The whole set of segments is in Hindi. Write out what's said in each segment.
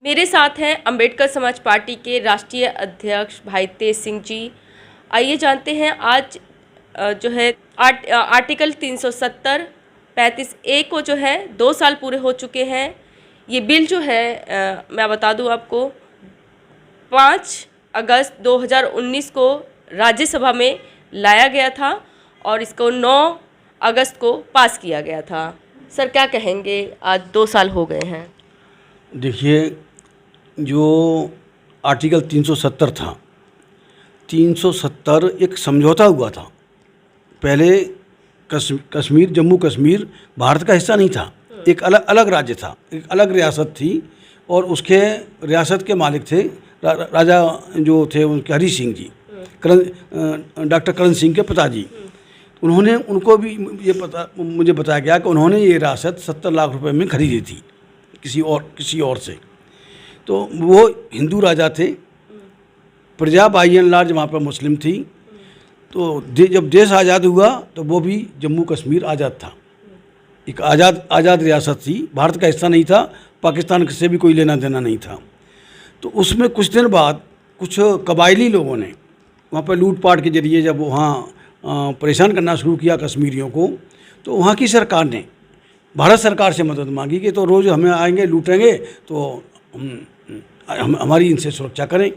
मेरे साथ हैं अंबेडकर समाज पार्टी के राष्ट्रीय अध्यक्ष भाई तेज सिंह जी। आइए जानते हैं आज जो है आर्टिकल 370 35A को जो है 2 साल पूरे हो चुके हैं। ये बिल जो है मैं बता दूं आपको 5 अगस्त 2019 को राज्यसभा में लाया गया था और इसको 9 अगस्त को पास किया गया था। सर क्या कहेंगे, आज 2 साल हो गए हैं। देखिए, जो आर्टिकल 370 था, 370 एक समझौता हुआ था। पहले कश्मीर, जम्मू कश्मीर भारत का हिस्सा नहीं था, एक अलग राज्य था, एक अलग रियासत थी और उसके रियासत के मालिक थे राजा जो थे उनके हरी सिंह जी, डॉक्टर करण सिंह के पिताजी। उन्होंने, उनको भी मुझे बताया गया कि उन्होंने ये रियासत 70 लाख रुपए में खरीदी थी किसी और से। तो वो हिंदू राजा थे, प्रजा बाई एंड लार्ज वहाँ पर मुस्लिम थी। तो जब देश आज़ाद हुआ तो वो भी जम्मू कश्मीर आज़ाद था, एक आज़ाद रियासत थी, भारत का हिस्सा नहीं था, पाकिस्तान से भी कोई लेना देना नहीं था। तो उसमें कुछ दिन बाद कुछ कबायली लोगों ने वहाँ पर लूटपाट के जरिए जब वहाँ परेशान करना शुरू किया कश्मीरियों को, तो वहाँ की सरकार ने भारत सरकार से मदद मांगी कि तो रोज़ हमें आएंगे, लूटेंगे, तो हमारी इनसे सुरक्षा करें।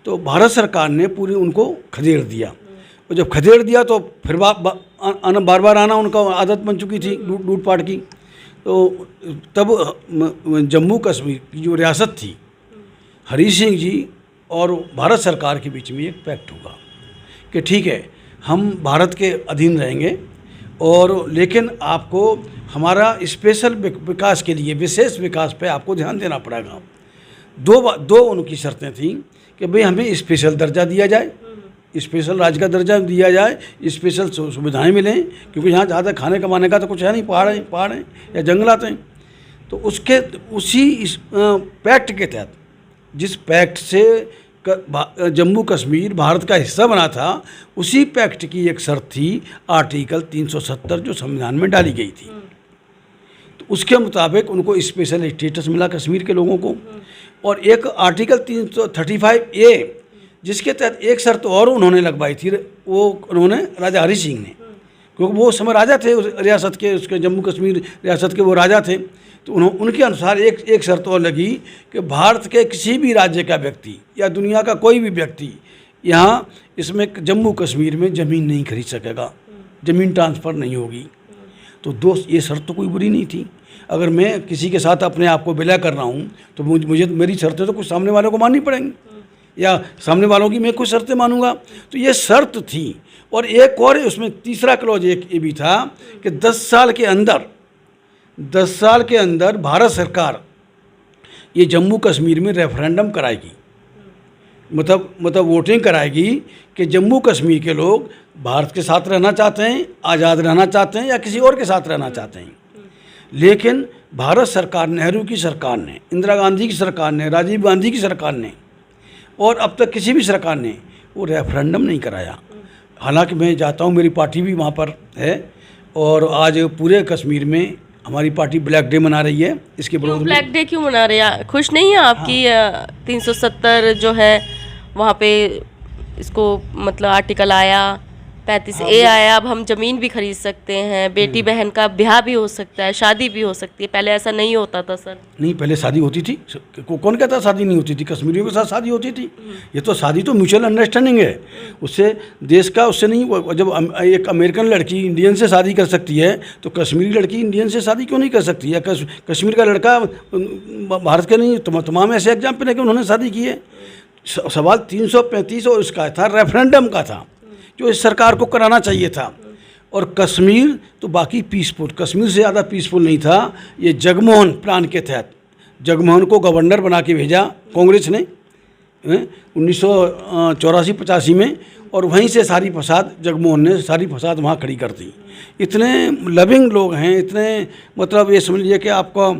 तो भारत सरकार ने पूरी उनको खदेड़ दिया और जब खदेड़ दिया तो फिर बार बार आना उनका आदत बन चुकी थी लूटपाट की। तो तब जम्मू कश्मीर की जो रियासत थी, हरी सिंह जी और भारत सरकार के बीच में एक पैक्ट हुआ कि ठीक है, हम भारत के अधीन रहेंगे और लेकिन आपको हमारा स्पेशल विकास के लिए, विशेष विकास पे आपको ध्यान देना पड़ेगा। दो उनकी शर्तें थीं कि भाई हमें स्पेशल दर्जा दिया जाए, स्पेशल राज्य का दर्जा दिया जाए, स्पेशल सुविधाएं मिलें, क्योंकि यहाँ ज़्यादा खाने कमाने का तो कुछ है नहीं, पहाड़ हैं या जंगलात हैं। तो उसी पैक्ट के तहत, जिस पैक्ट से जम्मू कश्मीर भारत का हिस्सा बना था, उसी पैक्ट की एक शर्त थी आर्टिकल 370 जो संविधान में डाली गई थी। तो उसके मुताबिक उनको स्पेशल स्टेटस मिला कश्मीर के लोगों को। और एक आर्टिकल 335A जिसके तहत एक शर्त और उन्होंने लगवाई थी, वो उन्होंने राजा हरी सिंह ने, क्योंकि वो समय राजा थे उस रियासत के, उसके जम्मू कश्मीर रियासत के वो राजा थे। तो उनके अनुसार एक शर्त और लगी कि भारत के किसी भी राज्य का व्यक्ति या दुनिया का कोई भी व्यक्ति यहाँ इसमें जम्मू कश्मीर में ज़मीन नहीं खरीद सकेगा, ज़मीन ट्रांसफ़र नहीं होगी। तो दोस्त, ये शर्त तो कोई बुरी नहीं थी। अगर मैं किसी के साथ अपने आप को विलय कर रहा हूँ तो मुझे मेरी शर्तें तो कुछ सामने वालों को माननी पड़ेंगी, या सामने वालों की मैं कुछ शर्तें मानूंगा। तो ये शर्त थी। और एक और उसमें तीसरा क्लॉज एक ये भी था कि 10 साल के अंदर भारत सरकार ये जम्मू कश्मीर में रेफरेंडम कराएगी, मतलब वोटिंग कराएगी कि जम्मू कश्मीर के लोग भारत के साथ रहना चाहते हैं, आज़ाद रहना चाहते हैं या किसी और के साथ रहना चाहते हैं। लेकिन भारत सरकार, नेहरू की सरकार ने, इंदिरा गांधी की सरकार ने, राजीव गांधी की सरकार ने और अब तक किसी भी सरकार ने वो रेफरेंडम नहीं कराया। हालांकि मैं जाता हूँ, मेरी पार्टी भी वहाँ पर है और आज पूरे कश्मीर में हमारी पार्टी ब्लैक डे मना रही है। इसके विरोध में ब्लैक डे क्यों मना रहे हैं? खुश नहीं है आपकी? हाँ। 370 जो है वहाँ पे इसको मतलब आर्टिकल आया, 35A आया, अब हम ज़मीन भी खरीद सकते हैं, बेटी बहन का ब्याह भी हो सकता है, शादी भी हो सकती है। पहले ऐसा नहीं होता था सर। नहीं, पहले शादी होती थी, कौन कहता शादी नहीं होती थी? कश्मीरियों के साथ शादी होती थी। ये तो शादी तो म्यूचुअल अंडरस्टैंडिंग है, उससे देश का, उससे नहीं। जब एक अमेरिकन लड़की इंडियन से शादी कर सकती है तो कश्मीरी लड़की इंडियन से शादी क्यों नहीं कर सकती? या कश्मीर का लड़का भारत के नहीं, तमाम ऐसे एग्जाम्पल है कि उन्होंने शादी की है। सवाल 335 और उसका था, रेफरेंडम का था, जो इस सरकार को कराना चाहिए था। और कश्मीर तो बाकी पीसफुल, कश्मीर से ज़्यादा पीसफुल नहीं था। ये जगमोहन प्लान के तहत जगमोहन को गवर्नर बना के भेजा कांग्रेस ने 1984-85 में, और वहीं से सारी फसाद, जगमोहन ने सारी फसाद वहाँ खड़ी कर दी। इतने लविंग लोग हैं, इतने, मतलब ये समझ लीजिए कि आपको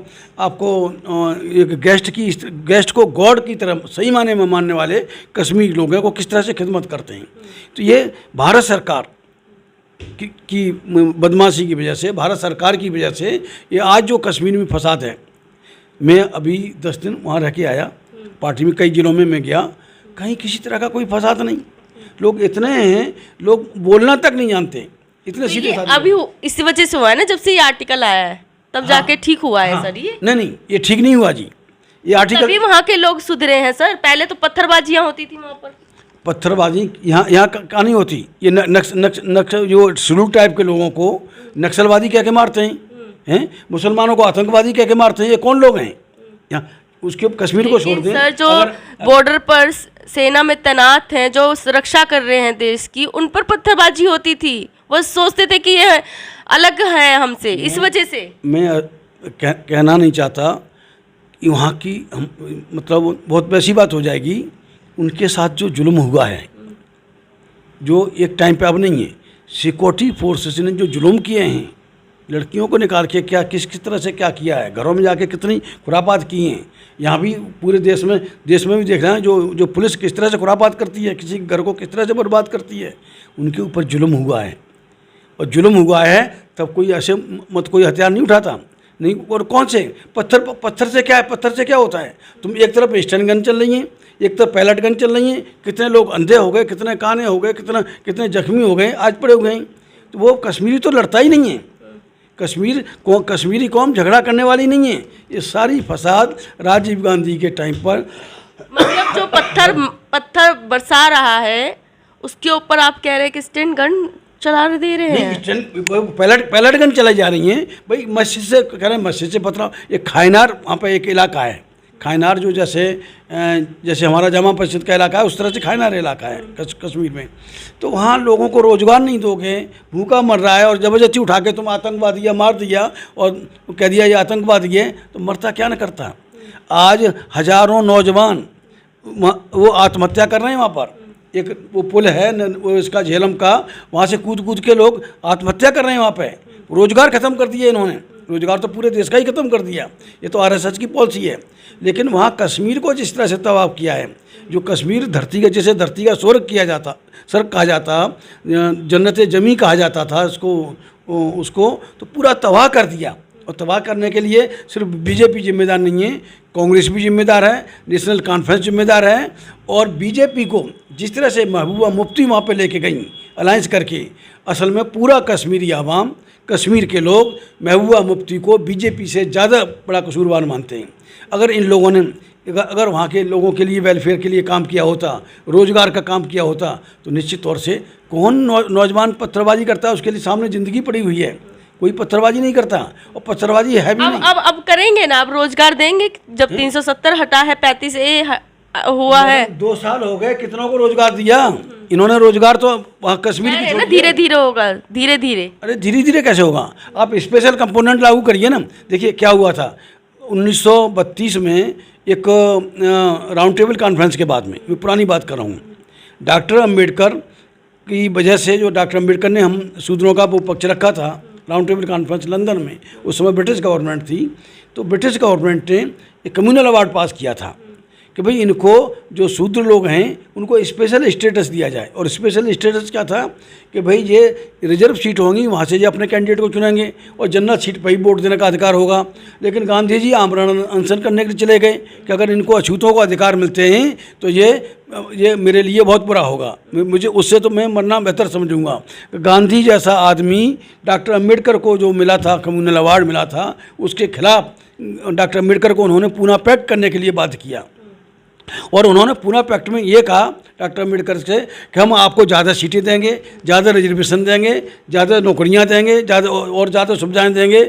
एक गेस्ट को गॉड की तरह सही माने में मानने वाले कश्मीरी लोग हैं, को किस तरह से खिदमत करते हैं। तो ये भारत सरकार की बदमाशी की वजह से, भारत सरकार की वजह से ये आज जो कश्मीर में फसाद है, मैं अभी 10 दिन वहाँ रह के आया, पार्टी में कई जिलों में मैं गया, कहीं किसी तरह का कोई फसाद नहीं। लोग इतने हैं, लोग बोलना तक नहीं जानते, इतने तो सीधे ये साधे। अभी इसी वजह से हुआ है ना, जब से ये आर्टिकल आया है तब जाके ठीक हुआ है सर ये? नहीं, ये ठीक नहीं हुआ जी, ये आर्टिकल। तभी वहाँ के लोग सुधरे हैं सर, पहले तो पत्थरबाजियाँ होती थी वहाँ पर। पत्थरबाजी यहाँ कहाँ नहीं होती, ये नक्स जो शेड्यूल टाइप के लोगों को नक्सलवादी कह के मारते हैं, मुसलमानों को आतंकवादी कह के मारते हैं। ये कौन लोग हैं यहाँ? उसके कश्मीर को छोड़ दें सर, जो बॉर्डर पर सेना में तैनात हैं, जो सुरक्षा कर रहे हैं देश की, उन पर पत्थरबाजी होती थी। वो सोचते थे कि ये अलग है हमसे, इस वजह से। मैं कहना नहीं चाहता कि वहाँ की मतलब बहुत वैसी बात हो जाएगी। उनके साथ जो जुल्म हुआ है, जो एक टाइम पे अब नहीं है, सिक्योरिटी फोर्सेस ने जो जुल्म किए हैं, लड़कियों को निकाल के क्या किस तरह से क्या किया है, घरों में जाके कितनी खुरापात की हैं। यहाँ भी पूरे देश में भी देख रहे हैं जो पुलिस किस तरह से खुरापात करती है, किसी घर को किस तरह से बर्बाद करती है। उनके ऊपर जुल्म हुआ है, और जुल्म हुआ है तब कोई ऐसे कोई हथियार नहीं उठाता नहीं। और कौन से पत्थर से क्या है, पत्थर से क्या होता है? तुम एक तरफ स्टन गन चल रही हैं, एक तरफ पैलेट गन चल रही हैं, कितने लोग अंधे हो गए, कितने काने हो गए, कितने जख्मी हो गए, आज पड़े हुए हैं। तो वो कश्मीरी तो लड़ता ही नहीं है। कश्मीरी कौम झगड़ा करने वाली नहीं है। ये सारी फसाद राजीव गांधी के टाइम पर, मतलब जो पत्थर बरसा रहा है, उसके ऊपर आप कह रहे हैं कि स्टैंड गन चला दे रहे हैं। पैलेट गन चलाई जा रही हैं भाई। मस्जिद से कह रहे हैं, मस्जिद से पत्थर। एक खायनार वहाँ पर एक इलाका है, खायनार जो जैसे हमारा जमा मस्जिद का इलाका है, उस तरह से खायनार इलाका है कश्मीर में। तो वहाँ लोगों को रोज़गार नहीं दोगे, भूखा मर रहा है, और ज़बरदस्ती उठा के तुम आतंकवादी या मार दिया और कह दिया ये आतंकवादी है, तो मरता क्या न करता। आज हज़ारों नौजवान वो आत्महत्या कर रहे हैं। वहाँ पर एक वो पुल है वो इसका झेलम का, वहाँ से कूद के लोग आत्महत्या कर रहे हैं। वहाँ पे रोज़गार ख़त्म कर दिए इन्होंने, रोज़गार तो पूरे देश का ही ख़त्म कर दिया। ये तो आरएसएस की पॉलिसी है। लेकिन वहाँ कश्मीर को जिस तरह से तबाह किया है, जो कश्मीर धरती का, जैसे धरती का स्वर्ग कहा जाता, जन्नत जमी कहा जाता था उसको तो पूरा तबाह कर दिया। और तबाह करने के लिए सिर्फ बीजेपी जिम्मेदार नहीं है, कांग्रेस भी जिम्मेदार है, नेशनल कॉन्फ्रेंस जिम्मेदार है। और बीजेपी को जिस तरह से महबूबा मुफ्ती वहाँ पे लेके गई अलायंस करके, असल में पूरा कश्मीरी आवाम, कश्मीर के लोग महबूबा मुफ्ती को बीजेपी से ज़्यादा बड़ा कसूरवार मानते हैं। अगर इन लोगों ने अगर वहाँ के लोगों के लिए वेलफेयर के लिए काम किया होता, रोज़गार का काम किया होता, तो निश्चित तौर से कौन नौजवान पत्थरबाजी करता है? उसके लिए सामने ज़िंदगी पड़ी हुई है, कोई पत्थरबाजी नहीं करता। और पत्थरबाजी है भी नहीं। अब करेंगे ना, अब रोजगार देंगे। जब 370 हटा है, 35A हुआ है, 2 साल हो गए, कितनों को रोजगार दिया इन्होंने? रोजगार तो वहाँ कश्मीर की ना धीरे धीरे होगा, धीरे धीरे। अरे धीरे धीरे कैसे होगा? आप स्पेशल कंपोनेंट लागू करिए ना। देखिए क्या हुआ था 1932 में, एक राउंड टेबल कॉन्फ्रेंस के बाद में, मैं पुरानी बात कर रहा हूँ, डॉक्टर अम्बेडकर की वजह से, जो डॉक्टर अम्बेडकर ने हम शूद्रों का वो पक्ष रखा था राउंड टेबल कॉन्फ्रेंस लंदन में, उस समय ब्रिटिश गवर्नमेंट थी, तो ब्रिटिश गवर्नमेंट ने एक कम्युनल अवार्ड पास किया था कि भाई इनको जो शूद्र लोग हैं उनको स्पेशल स्टेटस दिया जाए। और स्पेशल स्टेटस क्या था कि भाई ये रिजर्व सीट होंगी, वहाँ से ये अपने कैंडिडेट को चुनेंगे और जनरल सीट पर ही वोट देने का अधिकार होगा। लेकिन गांधी जी आमरण अनशन करने के लिए चले गए कि अगर इनको अछूतों को अधिकार मिलते हैं तो ये मेरे लिए बहुत बुरा होगा, मुझे उससे तो मैं मरना बेहतर समझूंगा। गांधी जैसा आदमी, डॉक्टर अम्बेडकर को जो मिला था कम्युनल अवार्ड मिला था, उसके खिलाफ डॉक्टर अम्बेडकर को उन्होंने पूना पैक्ट करने के लिए बाध्य किया। और उन्होंने पूना पैक्ट में ये कहा डॉक्टर अम्बेडकर से कि हम आपको ज़्यादा सीटें देंगे, ज़्यादा रिजर्वेशन देंगे, ज़्यादा नौकरियां देंगे, ज़्यादा सुविधाएं देंगे,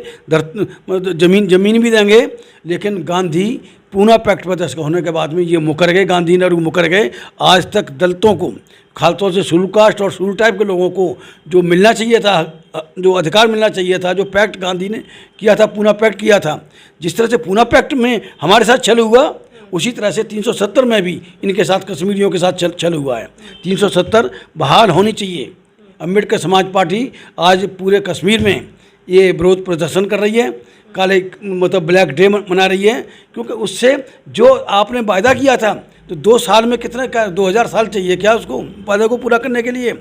ज़मीन भी देंगे। लेकिन गांधी पूना पैक्ट पर दस्तखत होने के बाद में ये मुकर गए, गांधी नेहरू मुकर गए। आज तक दलितों को, खासतौर से शेड्यूल कास्ट और शेड्यूल टाइप के लोगों को जो मिलना चाहिए था, जो अधिकार मिलना चाहिए था, जो पैक्ट गांधी ने किया था, पूना पैक्ट किया था, जिस तरह से पूना पैक्ट में हमारे साथ छल हुआ, उसी तरह से 370 में भी इनके साथ कश्मीरियों के साथ छल हुआ है। 370 बहाल होनी चाहिए। अम्बेडकर समाज पार्टी आज पूरे कश्मीर में ये विरोध प्रदर्शन कर रही है, काले मतलब ब्लैक डे मना रही है, क्योंकि उससे जो आपने वायदा किया था, तो 2 साल में कितने का 2000 साल चाहिए क्या उसको वायदे को पूरा करने के लिए?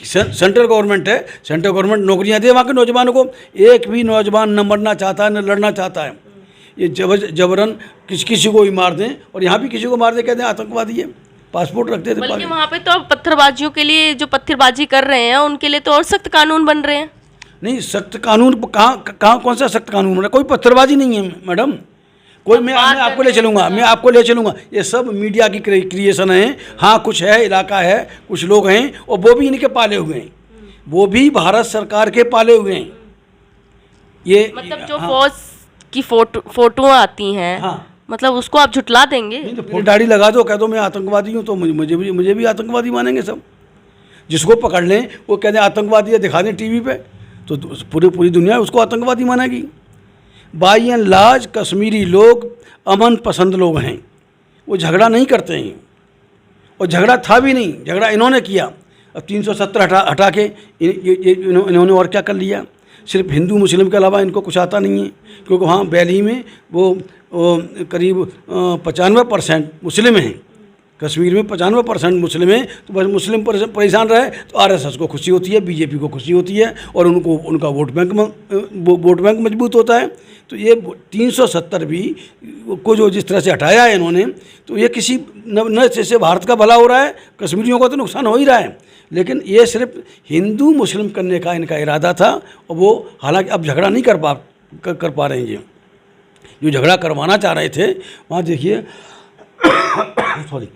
सेंट्रल गवर्नमेंट है, सेंट्रल गवर्नमेंट नौकरियां दे वहाँ के नौजवानों को। एक भी नौजवान न मरना चाहता है न लड़ना चाहता है। ये जबरन किसी को भी मार दें, और यहाँ भी किसी को मार दें कहते हैं आतंकवादी है, पासपोर्ट रखते थे। बल्कि वहाँ पे तो अब पत्थरबाजियों के लिए, जो पत्थरबाजी कर रहे हैं उनके लिए तो और सख्त कानून बन रहे हैं। मैं सख्त कानून कहाँ कौन सा सख्त कानून बन रहा है? कोई पत्थरबाजी नहीं है मैडम, कोई मैं आपको ले चलूँगा, ये सब मीडिया की क्रिएशन है। हाँ कुछ है, इलाका है, कुछ लोग हैं, और वो भी इनके पाले हुए हैं, वो भी भारत सरकार के पाले हुए हैं। ये मतलब जो फौज की फोटो आती हैं, मतलब उसको आप झुटला देंगे? नहीं तो दाढ़ी लगा दो, कह दो मैं आतंकवादी हूँ, तो मुझे भी आतंकवादी मानेंगे सब। जिसको पकड़ लें वो कहते हैं आतंकवादी है, दिखा दें टीवी पे, तो पूरी दुनिया उसको आतंकवादी मानेगी। बाई एंड लार्ज कश्मीरी लोग अमन पसंद लोग हैं, वो झगड़ा नहीं करते हैं, और झगड़ा था भी नहीं, झगड़ा इन्होंने किया। अब 370 हटा के इन्होंने और क्या कर लिया? सिर्फ हिंदू मुस्लिम के अलावा इनको कुछ आता नहीं है, क्योंकि वहाँ वैली में वो करीब 95% मुस्लिम हैं। कश्मीर में 95% मुस्लिम हैं, तो बस मुस्लिम परेशान रहे तो आरएसएस को खुशी होती है, बीजेपी को खुशी होती है, और उनका वोट बैंक मजबूत होता है। तो ये 370 भी को जो जिस तरह से हटाया है इन्होंने, तो ये किसी न जैसे भारत का भला हो रहा है, कश्मीरियों का तो नुकसान हो ही रहा है, लेकिन ये सिर्फ हिंदू मुस्लिम करने का इनका इरादा था। और वो हालांकि अब झगड़ा नहीं कर पा रहे हैं। जो झगड़ा करवाना चाह रहे थे, वहाँ देखिए सॉरी,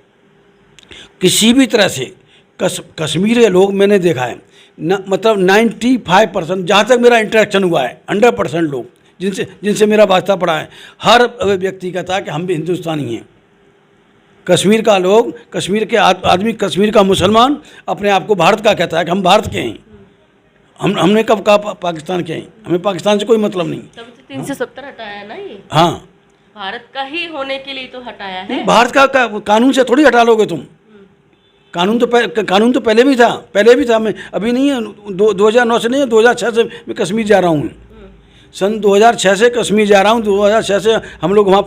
किसी भी तरह से कश्मीर के लोग मैंने देखा है मतलब 95%, जहाँ तक मेरा इंटरेक्शन हुआ है, 100% लोग जिनसे मेरा वास्ता पड़ा है, हर व्यक्ति कहता है कि हम भी हिंदुस्तानी हैं। कश्मीर का लोग, कश्मीर के आदमी, कश्मीर का मुसलमान अपने आप को भारत का कहता है कि हम भारत के हैं। हमने कब कहा पाकिस्तान के हैं? हमें पाकिस्तान से कोई मतलब नहीं। तब तो 370 हटाया ना ये? हाँ, भारत का ही होने के लिए तो हटाया है। भारत का कानून से थोड़ी हटा लोगे तुम। कानून तो पहले भी था। मैं अभी नहीं है, 2009 से नहीं है, 2006 से मैं कश्मीर जा रहा हूँ। सन 2006 से कश्मीर जा रहा हूँ। 2006 से हम लोग वहाँ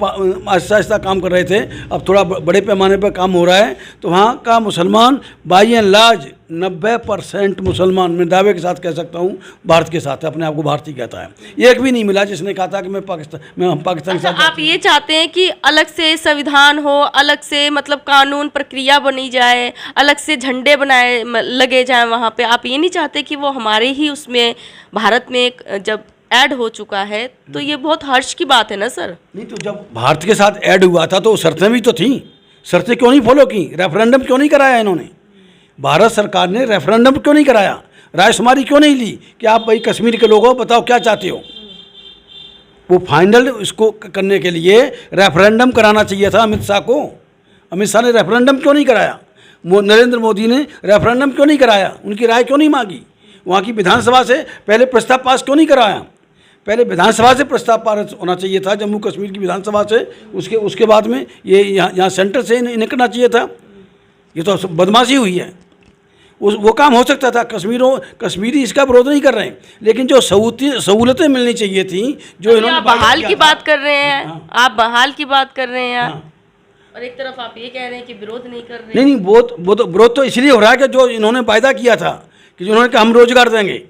आहिस्ता काम कर रहे थे, अब थोड़ा बड़े पैमाने पर काम हो रहा है। तो वहाँ का मुसलमान बाई एंड लार्ज 90% मुसलमान, मैं दावे के साथ कह सकता हूँ, भारत के साथ है, अपने आप को भारतीय कहता है। एक भी नहीं मिला जिसने कहा था कि हम पाकिस्तान के साथ। आप ये चाहते हैं कि अलग से संविधान हो, अलग से मतलब कानून प्रक्रिया बनी जाए, अलग से झंडे बनाए लगे जाएं वहाँ पे? आप ये नहीं चाहते कि वो हमारे ही उसमें भारत में जब ऐड हो चुका है, तो ये बहुत हर्ष की बात है ना सर? नहीं तो जब भारत के साथ ऐड हुआ था तो शर्तें भी तो थी, शर्तें क्यों नहीं फॉलो की? रेफरेंडम क्यों नहीं कराया इन्होंने? भारत सरकार ने रेफरेंडम क्यों नहीं कराया? रायशुमारी क्यों नहीं ली कि आप भाई कश्मीर के लोगों बताओ क्या चाहते हो? वो फाइनल इसको करने के लिए रेफरेंडम कराना चाहिए था अमित शाह को। अमित शाह ने रेफरेंडम क्यों नहीं कराया? नरेंद्र मोदी ने रेफरेंडम क्यों नहीं कराया? उनकी राय क्यों नहीं मांगी? वहाँ की विधानसभा से पहले प्रस्ताव पास क्यों नहीं कराया? पहले विधानसभा से प्रस्ताव पास होना चाहिए था, जम्मू कश्मीर की विधानसभा से, उसके बाद में ये यहाँ सेंटर से निकलना चाहिए था। ये तो बदमाशी हुई है। वो काम हो सकता था। कश्मीरी इसका विरोध नहीं कर रहे हैं, लेकिन जो सहूलतें मिलनी चाहिए थी, जो इन्होंने बहाल की बात कर रहे हैं, आप बहाल की बात कर रहे हैं, और एक तरफ आप ये कह रहे हैं कि विरोध नहीं कर रहे। नहीं, वो तो विरोध तो इसलिए हो रहा है कि जो इन्होंने वायदा किया था कि उन्होंने कहा हम रोजगार देंगे,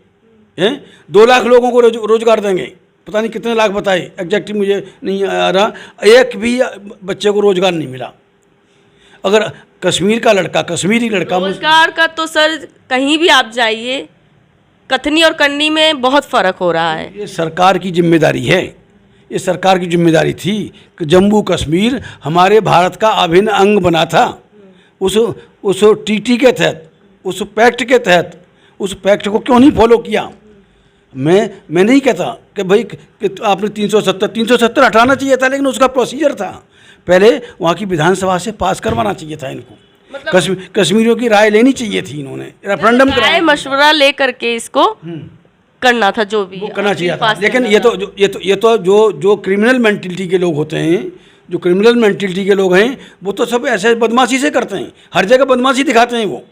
2 लाख लोगों को रोजगार देंगे, पता नहीं कितने लाख बताए, एग्जैक्टली मुझे नहीं आ रहा, एक भी बच्चे को रोजगार नहीं मिला। अगर कश्मीरी लड़का रोजगार का तो सर कहीं भी आप जाइए, कथनी और करनी में बहुत फ़र्क हो रहा है। ये सरकार की जिम्मेदारी है, ये सरकार की जिम्मेदारी थी कि जम्मू कश्मीर हमारे भारत का अभिन्न अंग बना था। उस टीटी के तहत, उस पैक्ट के तहत, उस पैक्ट को क्यों नहीं फॉलो किया? मैं नहीं कहता कि भाई कि आपने 370 हटाना चाहिए था, लेकिन उसका प्रोसीजर था। पहले वहाँ की विधानसभा से पास करवाना चाहिए था इनको, मतलब कश्मीरियों की राय लेनी चाहिए थी, इन्होंने रेफरेंडम कराया, मशवरा लेकर के इसको करना था, जो भी करना चाहिए था। लेकिन ये तो जो क्रिमिनल मेंटिलिटी के लोग होते हैं, जो क्रिमिनल मेंटिलिटी के लोग हैं, वो तो सब ऐसे बदमाशी से करते हैं, हर जगह बदमाशी दिखाते हैं। वो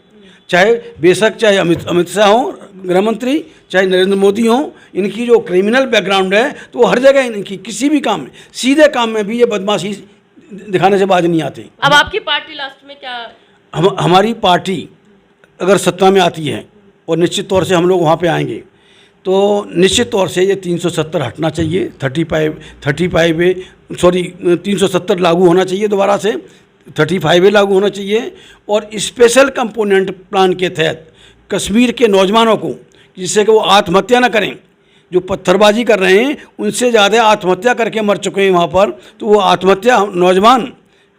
चाहे अमित शाह हो गृह मंत्री, चाहे नरेंद्र मोदी हो, इनकी जो क्रिमिनल बैकग्राउंड है, तो वो हर जगह इनकी किसी भी काम में, सीधे काम में भी ये बदमाशी दिखाने से बाज नहीं आते। अब आपकी पार्टी लास्ट में क्या? हमारी पार्टी अगर सत्ता में आती है, और निश्चित तौर से हम लोग वहाँ पे आएंगे, तो निश्चित तौर से ये 370 हटना चाहिए, 370 लागू होना चाहिए दोबारा से, 35A लागू होना चाहिए। और स्पेशल कंपोनेंट प्लान के तहत कश्मीर के नौजवानों को, जिससे कि वो आत्महत्या ना करें, जो पत्थरबाजी कर रहे हैं उनसे ज़्यादा आत्महत्या करके मर चुके हैं वहाँ पर, तो वो आत्महत्या नौजवान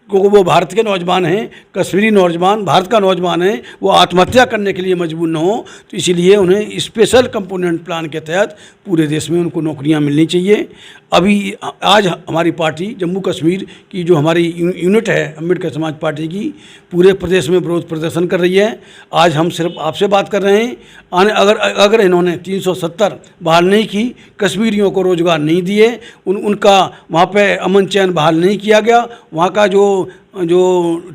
को, वो भारत के नौजवान हैं, कश्मीरी नौजवान भारत का नौजवान है, वो आत्महत्या करने के लिए मजबूर न हो, तो इसीलिए उन्हें स्पेशल कंपोनेंट प्लान के तहत पूरे देश में उनको नौकरियां मिलनी चाहिए। अभी आज हमारी पार्टी जम्मू कश्मीर की जो हमारी यूनिट है अम्बेडकर समाज पार्टी की, पूरे प्रदेश में विरोध प्रदर्शन कर रही है। आज हम सिर्फ आपसे बात कर रहे हैं, अगर इन्होंने 370 बहाल नहीं की, कश्मीरियों को रोज़गार नहीं दिए, उनका वहाँ पे अमन चैन बहाल नहीं किया गया, वहाँ का जो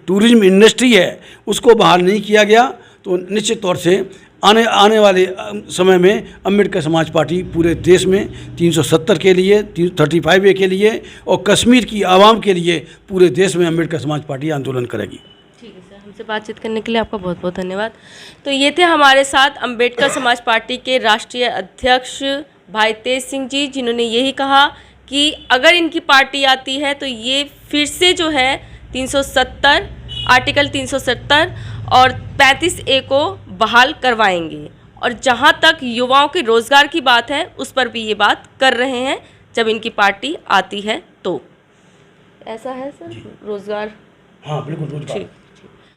टूरिज्म इंडस्ट्री है उसको बहाल नहीं किया गया, तो निश्चित तौर से आने वाले समय में अम्बेडकर समाज पार्टी पूरे देश में 370 के लिए, 35A के लिए और कश्मीर की आवाम के लिए पूरे देश में अम्बेडकर समाज पार्टी आंदोलन करेगी। ठीक है सर, हमसे बातचीत करने के लिए आपका बहुत बहुत धन्यवाद। तो ये थे हमारे साथ अम्बेडकर समाज पार्टी के राष्ट्रीय अध्यक्ष भाई तेज सिंह जी, जिन्होंने यही कहा कि अगर इनकी पार्टी आती है तो ये फिर से जो है 370 आर्टिकल 370 और 35A को बहाल करवाएंगे। और जहां तक युवाओं के रोज़गार की बात है उस पर भी ये बात कर रहे हैं जब इनकी पार्टी आती है तो। ऐसा है सर, रोज़गार। हाँ बिल्कुल, रोज़गार। ठीक।